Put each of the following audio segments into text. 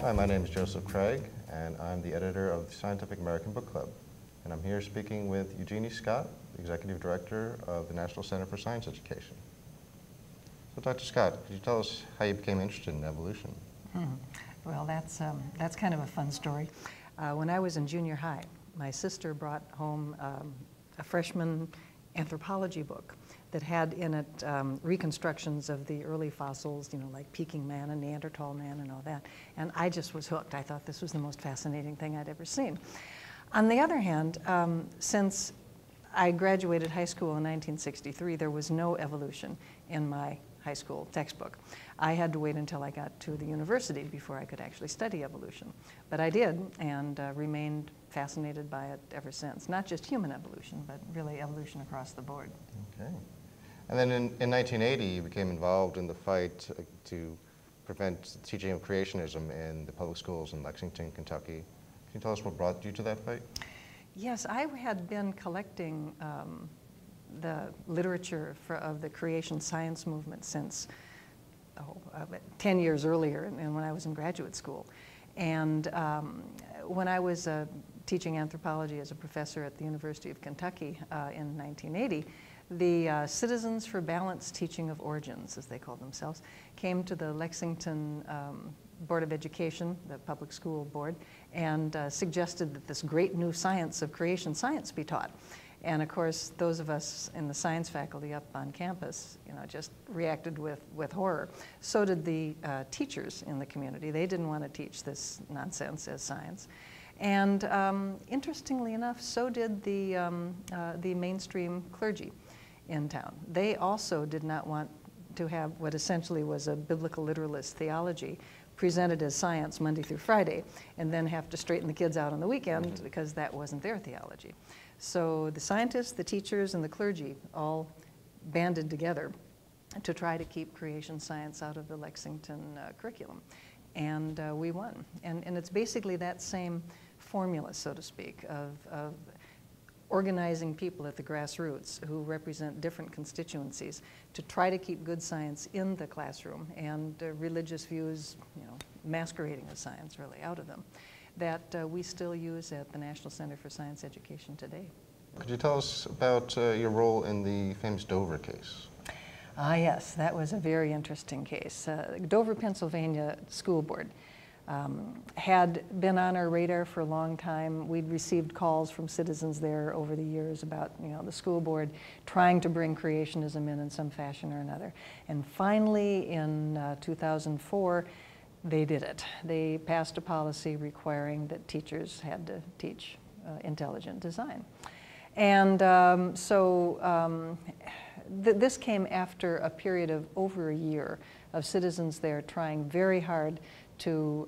Hi, my name is Joseph Craig, and I'm the editor of the Scientific American Book Club. And I'm here speaking with Eugenie Scott, the Executive Director of the National Center for Science Education. So, Dr. Scott, could you tell us how you became interested in evolution? Well, that's kind of a fun story. When I was in junior high, my sister brought home a freshman anthropology book that had in it reconstructions of the early fossils, you know, like Peking man and Neanderthal man and all that. And I just was hooked. I thought this was the most fascinating thing I'd ever seen. On the other hand, since I graduated high school in 1963, there was no evolution in my high school textbook. I had to wait until I got to the university before I could actually study evolution. But I did, and remained fascinated by it ever since. Not just human evolution, but really evolution across the board. Okay. And then in 1980, you became involved in the fight to prevent teaching of creationism in the public schools in Lexington, Kentucky. Can you tell us what brought you to that fight? Yes, I had been collecting the literature of the creation science movement since 10 years earlier, and when I was in graduate school. And when I was teaching anthropology as a professor at the University of Kentucky in 1980, the Citizens for Balanced Teaching of Origins, as they called themselves, came to the Lexington Board of Education, the public school board, and suggested that this great new science of creation science be taught. And of course, those of us in the science faculty up on campus, you know, just reacted with horror. So did the teachers in the community. They didn't want to teach this nonsense as science. And interestingly enough, so did the mainstream clergy in town. They also did not want to have what essentially was a biblical literalist theology presented as science Monday through Friday, and then have to straighten the kids out on the weekend because that wasn't their theology. So the scientists, the teachers, and the clergy all banded together to try to keep creation science out of the Lexington curriculum. And we won. And it's basically that same formula, so to speak, of organizing people at the grassroots who represent different constituencies to try to keep good science in the classroom and religious views, you know, masquerading as science really out of them, that we still use at the National Center for Science Education today. Could you tell us about your role in the famous Dover case? Yes, that was a very interesting case. Dover, Pennsylvania School Board had been on our radar for a long time. We'd received calls from citizens there over the years about, you know, the school board trying to bring creationism in some fashion or another. And finally, in 2004, they did it. They passed a policy requiring that teachers had to teach intelligent design. And this came after a period of over a year of citizens there trying very hard to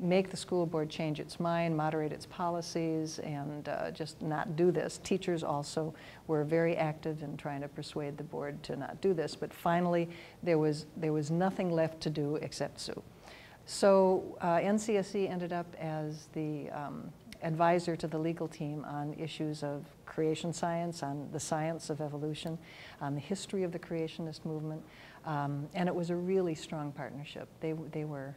make the school board change its mind, moderate its policies, and just not do this. Teachers also were very active in trying to persuade the board to not do this, but finally there was nothing left to do except sue. So NCSE ended up as the advisor to the legal team on issues of creation science, on the science of evolution, on the history of the creationist movement, and it was a really strong partnership. They were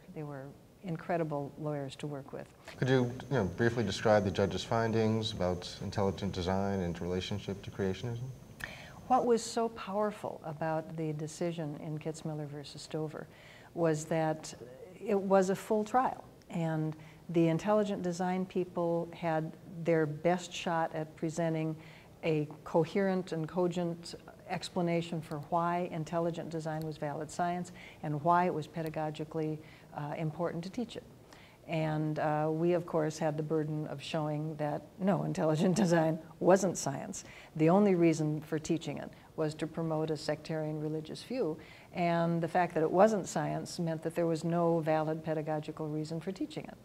incredible lawyers to work with. Could you briefly describe the judge's findings about intelligent design and its relationship to creationism? What was so powerful about the decision in Kitzmiller versus Dover was that it was a full trial, and the intelligent design people had their best shot at presenting a coherent and cogent explanation for why intelligent design was valid science and why it was pedagogically important to teach it. And we, of course, had the burden of showing that, no, intelligent design wasn't science. The only reason for teaching it was to promote a sectarian religious view. And the fact that it wasn't science meant that there was no valid pedagogical reason for teaching it.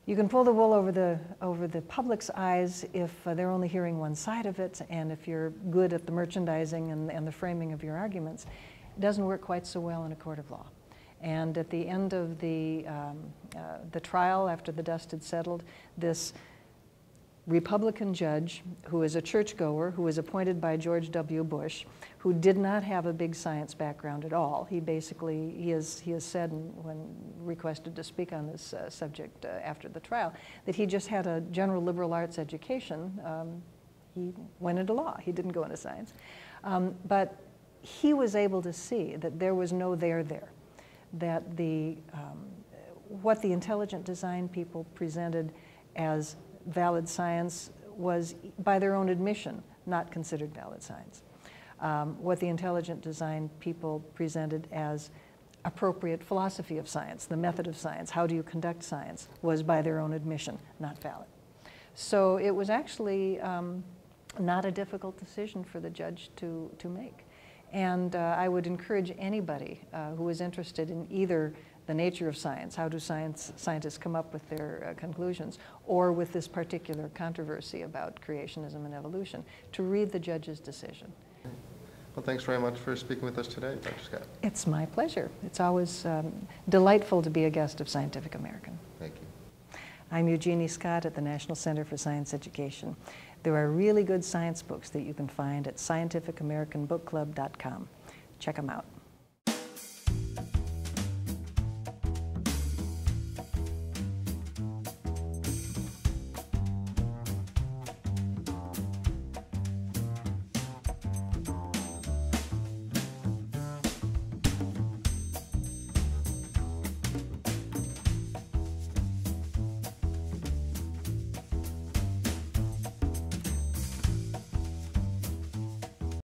You can pull the wool over the public's eyes if they're only hearing one side of it, and if you're good at the merchandising and the framing of your arguments. It doesn't work quite so well in a court of law. And at the end of the trial, after the dust had settled, this Republican judge who is a churchgoer, who was appointed by George W. Bush, who did not have a big science background at all. He basically, he has said when requested to speak on this subject after the trial, that he just had a general liberal arts education. He went into law. He didn't go into science. But he was able to see that there was no there, that what the intelligent design people presented as valid science was, by their own admission, not considered valid science. What the intelligent design people presented as appropriate philosophy of science, the method of science, how do you conduct science, was, by their own admission, not valid. So it was actually not a difficult decision for the judge to make. And I would encourage anybody who is interested in either the nature of science, how do scientists come up with their conclusions, or with this particular controversy about creationism and evolution, to read the judge's decision. Well, thanks very much for speaking with us today, Dr. Scott. It's my pleasure. It's always delightful to be a guest of Scientific American. Thank you. I'm Eugenie Scott at the National Center for Science Education. There are really good science books that you can find at scientificamericanbookclub.com. Check them out.